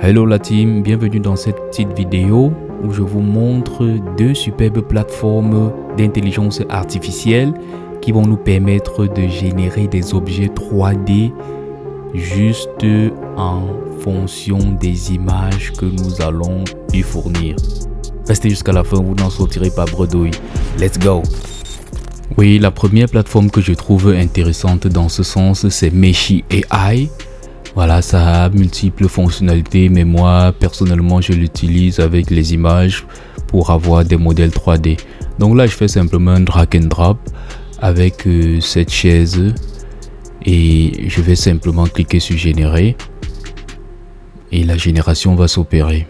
Hello la team, bienvenue dans cette petite vidéo où je vous montre deux superbes plateformes d'intelligence artificielle qui vont nous permettre de générer des objets 3D juste en fonction des images que nous allons lui fournir. Restez jusqu'à la fin, vous n'en sortirez pas bredouille. Let's go! Oui, la première plateforme que je trouve intéressante dans ce sens, c'est Meshy AI. Voilà, ça a multiples fonctionnalités, mais moi, personnellement, je l'utilise avec les images pour avoir des modèles 3D. Donc là, je fais simplement un drag and drop avec cette chaise et je vais simplement cliquer sur générer et la génération va s'opérer.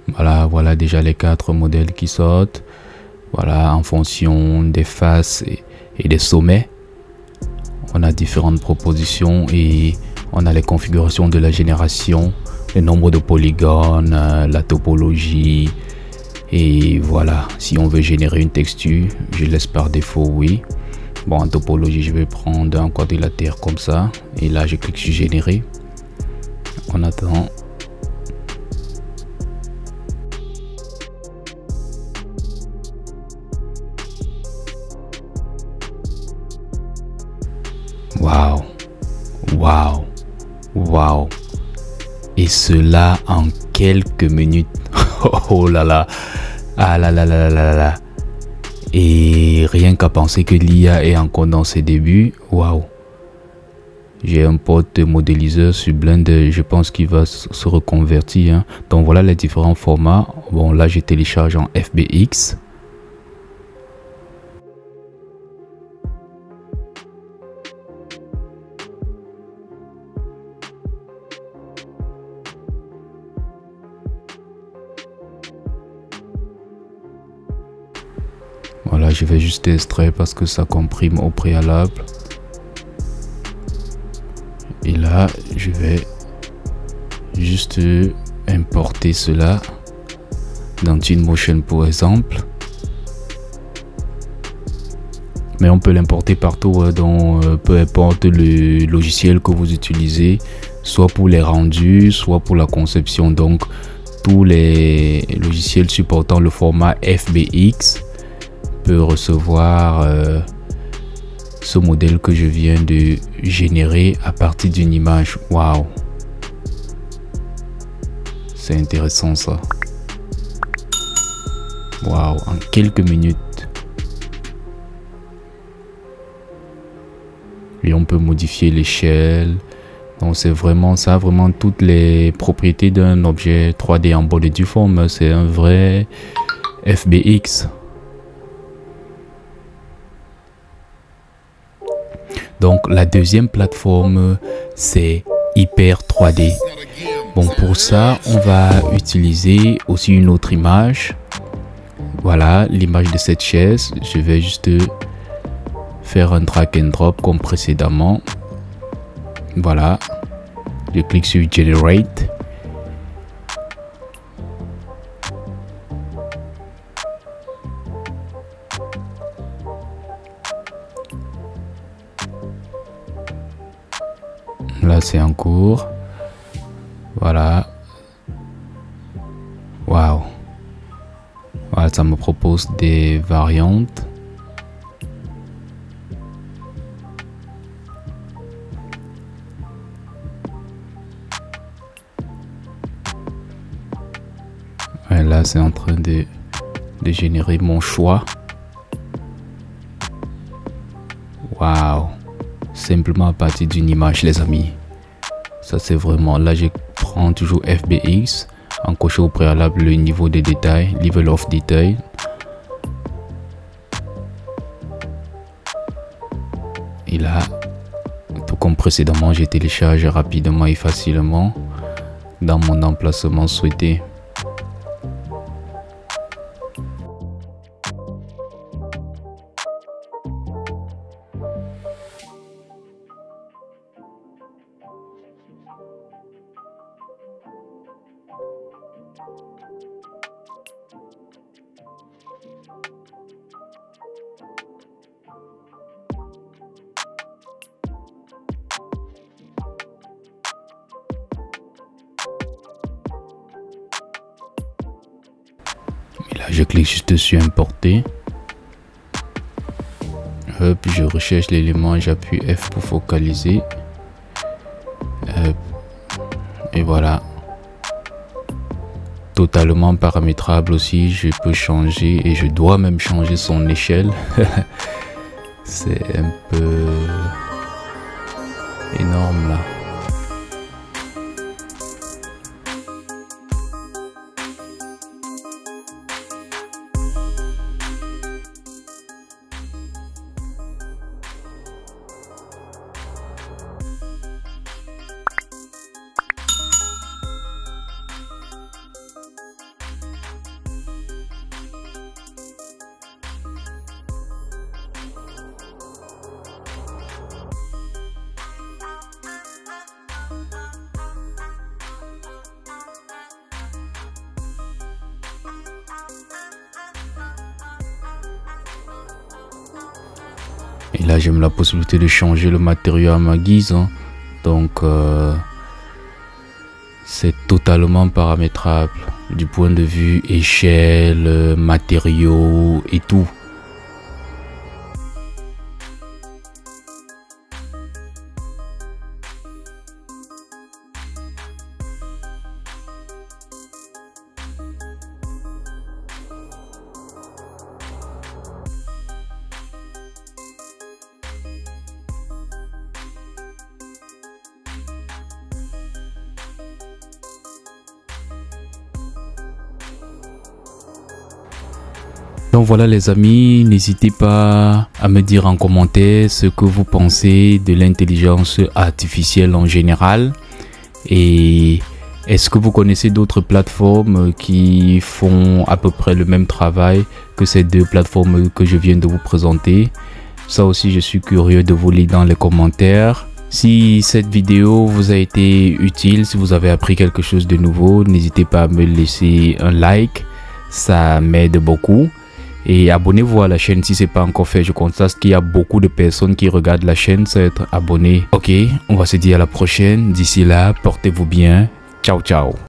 Voilà déjà les 4 modèles qui sortent. Voilà, en fonction des faces et des sommets, on a différentes propositions et on a les configurations de la génération, le nombre de polygones, la topologie. Et voilà, si on veut générer une texture, je laisse par défaut oui. Bon, en topologie, je vais prendre un quadrilatère comme ça et là je clique sur générer. On attend. Waouh. Et cela en quelques minutes. Oh là là. Ah là là là là là. Et rien qu'à penser que l'IA est encore dans ses débuts. Waouh. J'ai un pote modéliseur sur Blender. Je pense qu'il va se reconvertir. Hein. Donc voilà les différents formats. Bon, là je télécharge en FBX. Voilà, je vais juste extraire parce que ça comprime au préalable. Et là, je vais juste importer cela dans Twinmotion pour exemple. Mais on peut l'importer partout, donc peu importe le logiciel que vous utilisez, soit pour les rendus, soit pour la conception. Donc, tous les logiciels supportant le format FBX peut recevoir ce modèle que je viens de générer à partir d'une image. Waouh, c'est intéressant ça. Waouh, en quelques minutes. Et on peut modifier l'échelle. Donc c'est vraiment ça, vraiment toutes les propriétés d'un objet 3D en bonne et due forme. C'est un vrai FBX. Donc la deuxième plateforme, c'est Hyper 3D. Bon, pour ça, on va utiliser aussi une autre image. Voilà, l'image de cette chaise. Je vais juste faire un drag and drop comme précédemment. Voilà, je clique sur Generate. Là, c'est en cours. Voilà. Waouh. Voilà, ça me propose des variantes. Et là, c'est en train de générer mon choix. Waouh. Simplement à partir d'une image, les amis. Ça, c'est vraiment... Là, je prends toujours FBX en cochant au préalable le niveau de détail, level of detail. Et là, tout comme précédemment, je télécharge rapidement et facilement dans mon emplacement souhaité. là, je clique juste sur importer. Puis je recherche l'élément, j'appuie F pour focaliser. Et voilà. Totalement paramétrable aussi, je peux changer et je dois même changer son échelle. C'est un peu énorme là. Et là, j'ai la possibilité de changer le matériau à ma guise. Hein. Donc, c'est totalement paramétrable du point de vue échelle, matériaux et tout. Donc voilà les amis, n'hésitez pas à me dire en commentaire ce que vous pensez de l'intelligence artificielle en général. Et est-ce que vous connaissez d'autres plateformes qui font à peu près le même travail que ces deux plateformes que je viens de vous présenter? Ça aussi, je suis curieux de vous lire dans les commentaires. Si cette vidéo vous a été utile, si vous avez appris quelque chose de nouveau, n'hésitez pas à me laisser un like, ça m'aide beaucoup. Et abonnez-vous à la chaîne si ce n'est pas encore fait. Je constate qu'il y a beaucoup de personnes qui regardent la chaîne sans être abonnés. Ok, on va se dire à la prochaine. D'ici là, portez-vous bien. Ciao, ciao.